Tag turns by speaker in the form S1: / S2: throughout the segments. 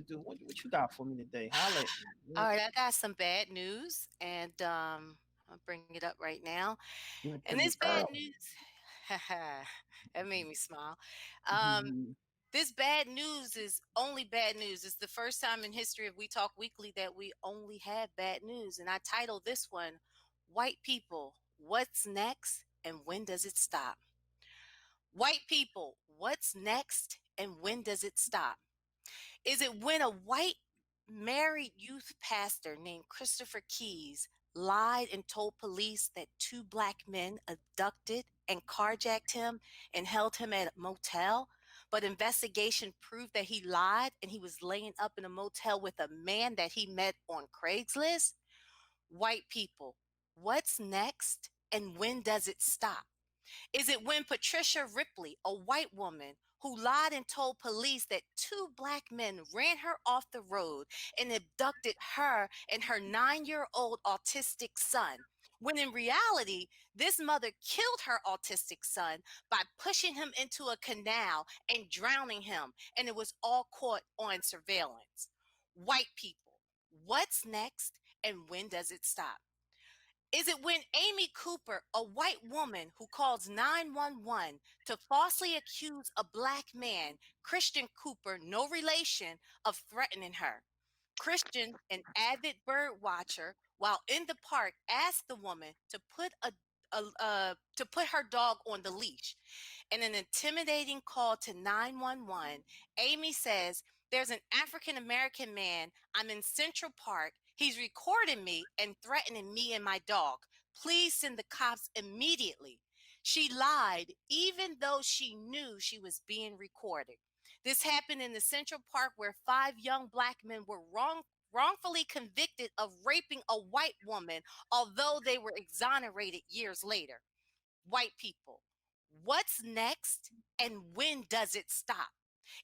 S1: do? What you got for me today? Holla at me.
S2: All right, I got some bad news, and I'll bring it up right now.
S1: Give it
S2: And
S1: to
S2: this
S1: me
S2: bad
S1: early.
S2: news, that made me smile. Um,
S1: Mhm.
S2: this bad news is only bad news. It's the first time in history of We Talk Weekly that we only have bad news, and I titled this one, "White People, What's Next and When Does It Stop?" White people, what's next and when does it stop? Is it when a white married youth pastor named Christopher Keys lied and told police that two black men abducted and carjacked him and held him at a motel? But investigation proved that he lied and he was laying up in a motel with a man that he met on Craigslist? White people, what's next and when does it stop? Is it when Patricia Ripley, a white woman who lied and told police that two black men ran her off the road and abducted her and her 9-year-old autistic son? When in reality, this mother killed her autistic son by pushing him into a canal and drowning him, and it was all caught on surveillance. White people, what's next and when does it stop? Is it when Amy Cooper, a white woman who calls 911 to falsely accuse a black man, Christian Cooper, no relation, of threatening her? Christian, an avid bird watcher, while in the park, asked the woman to put her dog on the leash. In an intimidating call to 911, Amy says, "There's an African American man. I'm in Central Park. He's recording me and threatening me and my dog. Please send the cops immediately." She lied, even though she knew she was being recorded. This happened in the Central Park where five young black men were wrongfully convicted of raping a white woman, although they were exonerated years later. White people, what's next and when does it stop?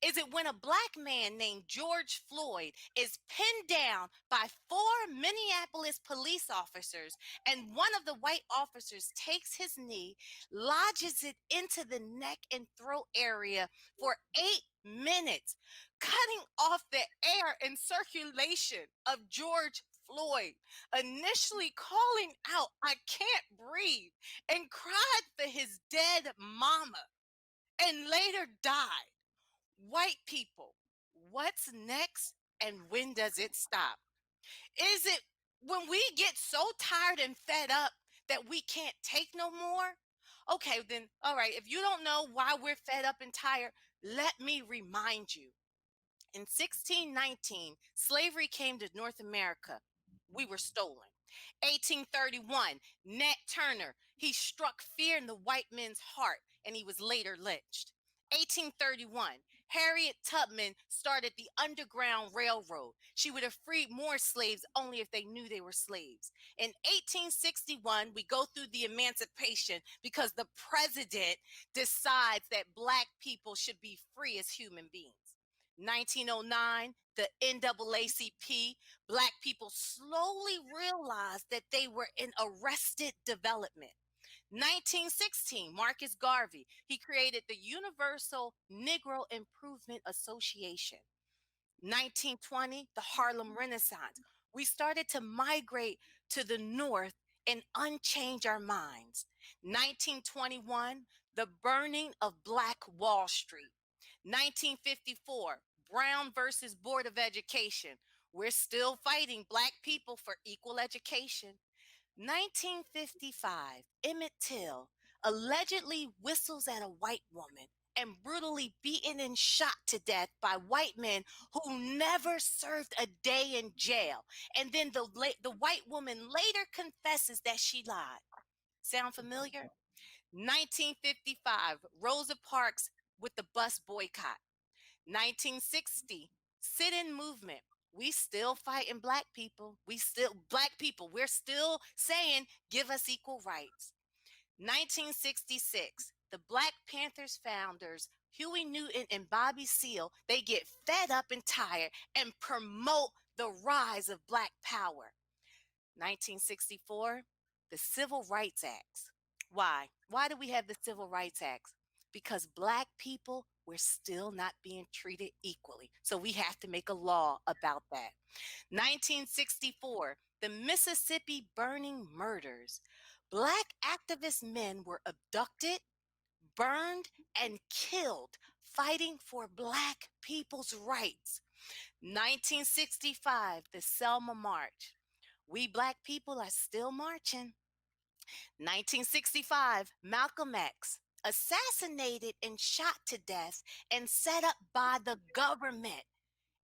S2: Is it when a black man named George Floyd is pinned down by four Minneapolis police officers and one of the white officers takes his knee, lodges it into the neck and throat area for 8 minutes, cutting off the air and circulation of George Floyd, initially calling out, "I can't breathe," and cried for his dead mama, and later died? White people, what's next and when does it stop? Is it when we get so tired and fed up that we can't take no more? Okay, then, all right, if you don't know why we're fed up and tired, let me remind you. In 1619, slavery came to North America. We were stolen. 1831, Nat Turner, he struck fear in the white man's heart and he was later lynched. 1831, Harriet Tubman started the Underground Railroad. She would have freed more slaves only if they knew they were slaves. In 1861, we go through the emancipation because the president decides that black people should be free as human beings. 1909, the NAACP, black people slowly realized that they were in arrested development. 1916, Marcus Garvey, he created the Universal Negro Improvement Association. 1920, the Harlem Renaissance. We started to migrate to the north and unchange our minds. 1921, the burning of Black Wall Street. 1954, Brown versus Board of Education. We're still fighting black people for equal education. 1955, Emmett Till allegedly whistles at a white woman and brutally beaten and shot to death by white men who never served a day in jail. And then the white woman later confesses that she lied. Sound familiar? 1955, Rosa Parks with the bus boycott. 1960, sit-in movement. We still fighting black people. Black people, we're still saying, give us equal rights. 1966, the Black Panthers founders, Huey Newton and Bobby Seale, they get fed up and tired and promote the rise of black power. 1964, the Civil Rights Acts. Why? Why do we have the Civil Rights Acts? Because black people we're still not being treated equally. So we have to make a law about that. 1964, the Mississippi burning murders. Black activist men were abducted, burned, and killed fighting for Black people's rights. 1965, the Selma March. We Black people are still marching. 1965, Malcolm X, assassinated and shot to death and set up by the government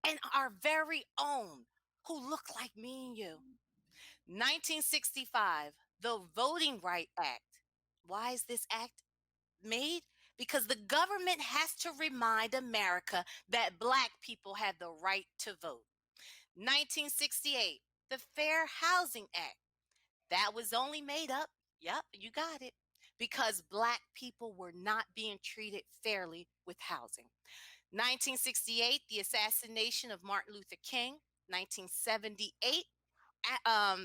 S2: and our very own who look like me and you. 1965, the Voting Right Act. Why is this act made? Because the government has to remind America that Black people have the right to vote. 1968, the Fair Housing Act. That was only made up, yep, you got it, because Black people were not being treated fairly with housing. 1968, the assassination of Martin Luther King. 1978,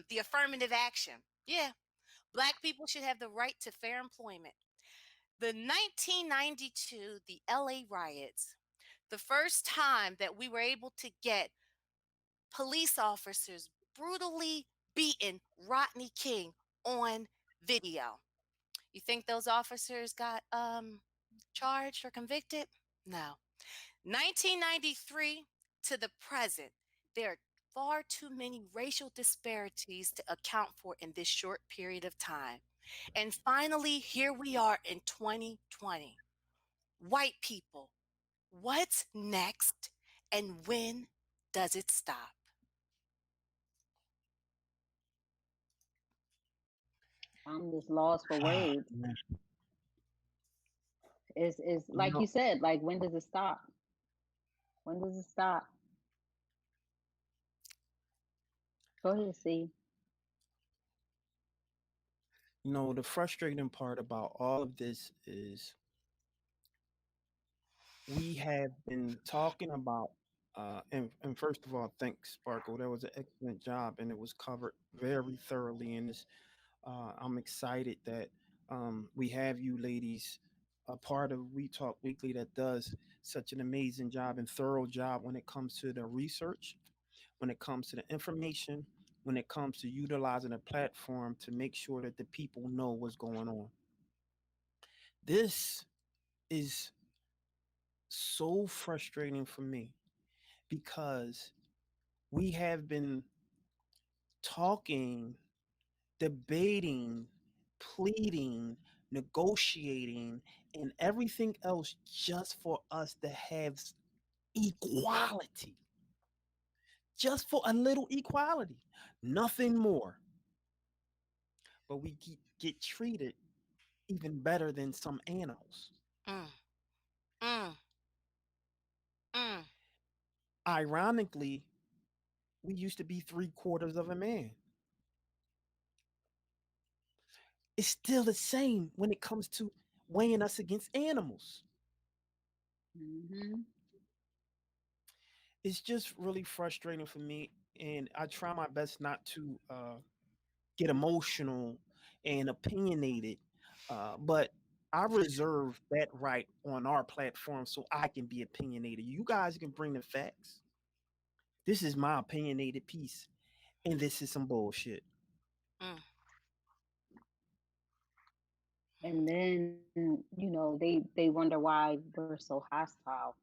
S2: the affirmative action. Yeah, Black people should have the right to fair employment. The 1992, the LA riots, the first time that we were able to get police officers brutally beating Rodney King on video. You think those officers got charged or convicted? No. 1993 to the present, there are far too many racial disparities to account for in this short period of time. And finally, here we are in 2020. White people, what's next and when does it stop?
S3: I'm just lost for
S1: Ah,
S3: words.
S1: man.
S3: Is
S1: You
S3: like
S1: know,
S3: you said, like when does it stop? When does it stop? Go ahead, see.
S1: the frustrating part about all of this is we have been talking about, and first of all, thanks, Sparkle. That was an excellent job, and it was covered very thoroughly in this. I'm excited that we have you ladies a part of We Talk Weekly that does such an amazing job and thorough job when it comes to the research, when it comes to the information, when it comes to utilizing a platform to make sure that the people know what's going on. This is so frustrating for me because we have been talking, debating, pleading, negotiating, and everything else just for us to have equality, just for a little equality, nothing more. But we get treated even better than some animals.
S2: Mm, mm, mm.
S1: Ironically, we used to be three-quarters of a man. It's still the same when it comes to weighing us against animals.
S3: Hmm.
S1: It's just really frustrating for me, and I try my best not to get emotional and opinionated, but I reserve that right on our platform so I can be opinionated. You guys can bring the facts. This is my opinionated piece, and this is some bullshit.
S2: Mm.
S3: And then, they wonder why we're so hostile,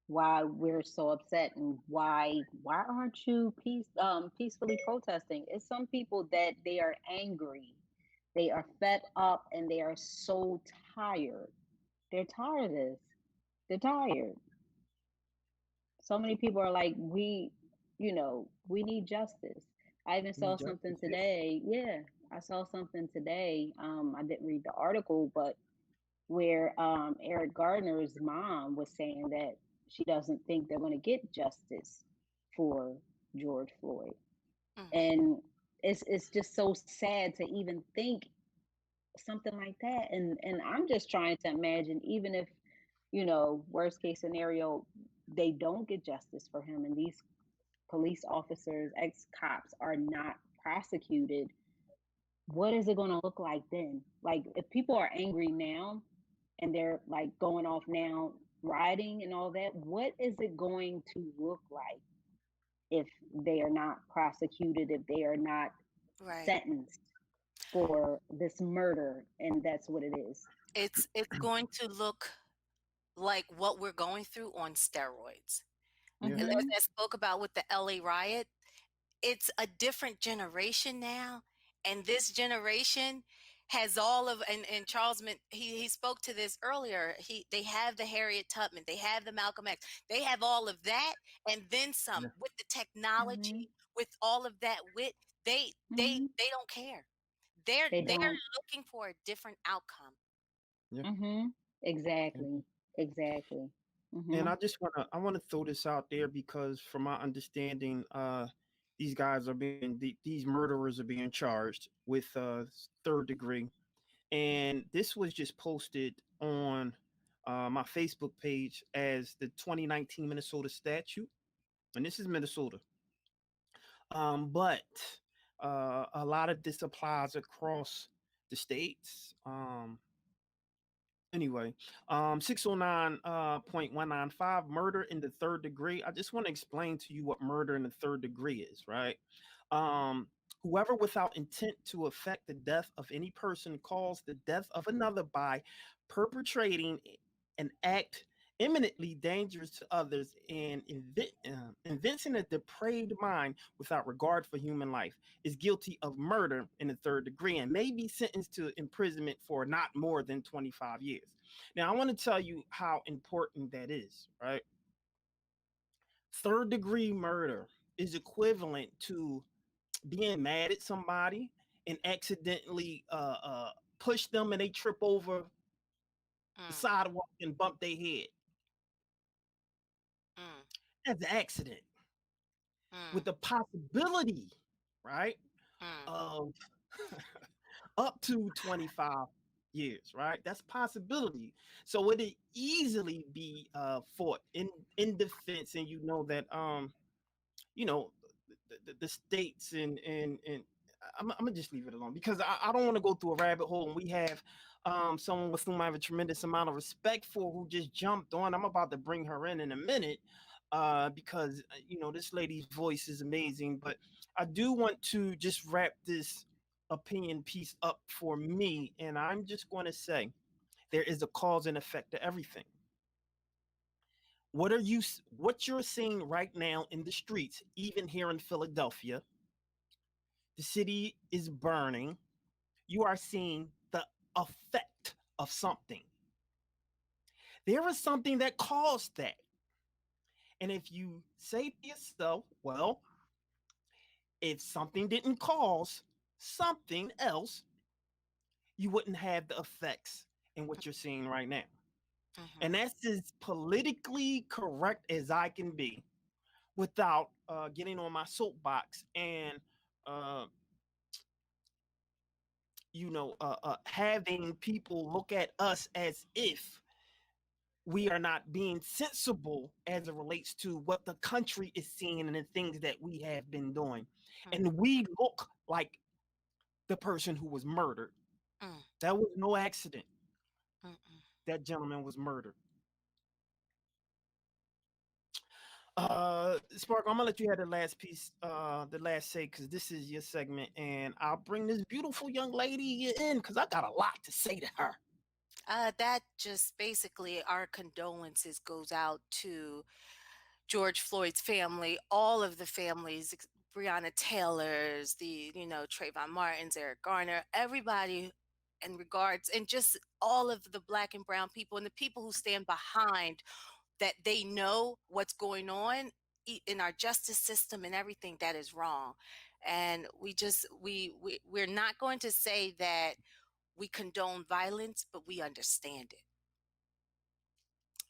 S3: why we're so upset, and why aren't you peacefully protesting? It's some people that they are angry, they are fed up, and they are so tired. They're tired of this. They're tired. So many people are like, we need justice. I even
S1: We
S3: saw
S1: need
S3: something
S1: justice. Yeah.
S3: today. Yeah, I saw something today. I didn't read the article, but where Eric Gardner's mom was saying that she doesn't think they're going to get justice for George Floyd,
S2: Mm.
S3: and it's just so sad to even think something like that. And I'm just trying to imagine, even if worst case scenario, they don't get justice for him, and these police officers, ex cops, are not prosecuted. What is it going to look like then? Like, if people are angry now and they're like going off now, rioting and all that, what is it going to look like if they are not prosecuted, if they are not
S2: Right.
S3: sentenced for this murder? And that's what it is.
S2: It's going to look like what we're going through on steroids.
S1: Yeah.
S2: As
S3: Mm-hmm.
S2: I spoke about with the LA riot, it's a different generation now, and this generation has all of, and Charles he spoke to this earlier. They have the Harriet Tubman, they have the Malcolm X, they have all of that, and then some
S1: Yeah.
S2: with the technology,
S3: Mm-hmm.
S2: with all of that wit.
S3: Mm-hmm.
S2: They don't care. they're
S3: They
S2: they're
S3: don't.
S2: looking for a different outcome.
S1: Yeah.
S3: Mm-hmm.
S1: And,
S3: Exactly. Exactly.
S1: and
S3: Mm-hmm.
S1: I wanna throw this out there because from my understanding, these guys are these murderers are being charged with third degree. And this was just posted on my Facebook page as the 2019 Minnesota statute, and this is Minnesota. But a lot of this applies across the states. Anyway, 609 .195 murder in the third degree. I just want to explain to you what murder in the third degree is, right? Um, Whoever without intent to affect the death of any person calls the death of another by perpetrating an act eminently dangerous to others and inventing a depraved mind without regard for human life is guilty of murder in the third degree and may be sentenced to imprisonment for not more than 25 years. Now, I want to tell you how important that is, right? Third degree murder is equivalent to being mad at somebody and accidentally push them and they trip over the
S2: Mm,
S1: sidewalk and bump their head.
S2: mm,
S1: That's an accident with
S2: mm,
S1: the possibility, right,
S2: mm,
S1: of up to 25 years, right? That's a possibility. So it would easily be fought in defense, and you know that you know the states and I'm gonna just leave it alone because I don't want to go through a rabbit hole and we have someone with whom I have a tremendous amount of respect for who just jumped on. I'm about to bring her in a minute because you know this lady's voice is amazing, but I do want to just wrap this opinion piece up for me, and I'm just going to say there is a cause and effect to everything. What you're seeing right now in the streets, even here in Philadelphia, the city is burning. You are seeing the effect of something. There is something that caused that. And if you say to yourself, well, if something didn't cause something else, you wouldn't have the effects in what you're seeing right now. And
S2: mhm,
S1: that's as politically correct as I can be without getting on my soapbox and uh, having people look at us as if we are not being sensible as it relates to what the country is seeing and the things that we have been doing.
S2: mm,
S1: And we look like the person who was murdered.
S2: mm,
S1: That was no accident.
S2: mm, mm.
S1: That gentleman was murdered. Spark, I'm gonna let you have the last piece, the last say, because this is your segment, and I'll bring this beautiful young lady in because I got a lot to say to her.
S2: That just basically our condolences goes out to George Floyd's family, all of the families, Breonna Taylor's, Trayvon Martin's, Eric Garner, everybody in regards, and just all of the black and brown people and the people who stand behind that they know what's going on in our justice system and everything that is wrong. And we're not going to say that we condone violence, but we understand it.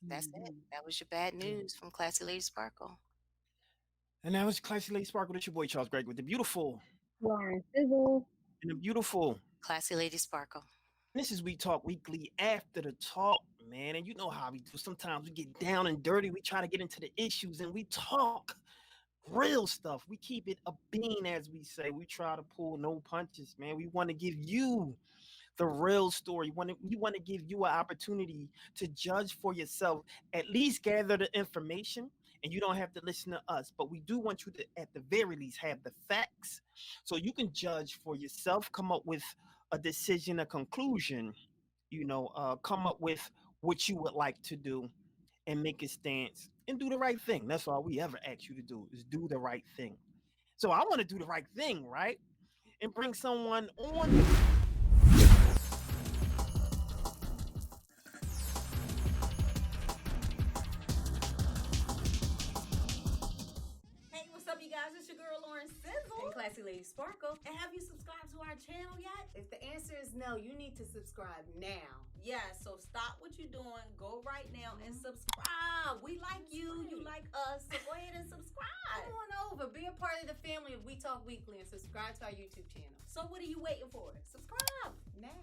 S2: That's it.
S3: Mm-hmm.
S2: That was your bad news from Classy Lady Sparkle.
S1: And that was Classy Lady Sparkle. That's your boy Charles Gregory with the beautiful
S3: Lauren Sizzle.
S1: and the beautiful.
S2: Classy Lady Sparkle.
S1: And this is We Talk Weekly after the talk, man. And you know how we do. Sometimes we get down and dirty. We try to get into the issues and we talk real stuff. We keep it a bean, as we say. We try to pull no punches, man. We want to give you the real story. We want to give you an opportunity to judge for yourself. At least gather the information, and you don't have to listen to us. But we do want you to, at the very least, have the facts, so you can judge for yourself, come up with a decision, a conclusion. Come up with what you would like to do, and make a stance and do the right thing. That's all we ever ask you to do is do the right thing. So I want to do the right thing, right? And bring someone on.
S4: Hey, what's up, you guys? It's your girl Lauren Sizzle
S5: And Classy Lady Sparkle.
S4: And have you subscribed to our channel yet?
S5: If the answer is no, you need to subscribe now.
S4: Yeah, so stop what you're doing. Go right now and subscribe. We like you. You like us. So go ahead and subscribe.
S5: Come on over. Be a part of the family of We Talk Weekly and subscribe to our YouTube channel.
S4: So what are you waiting for? Subscribe
S5: Now.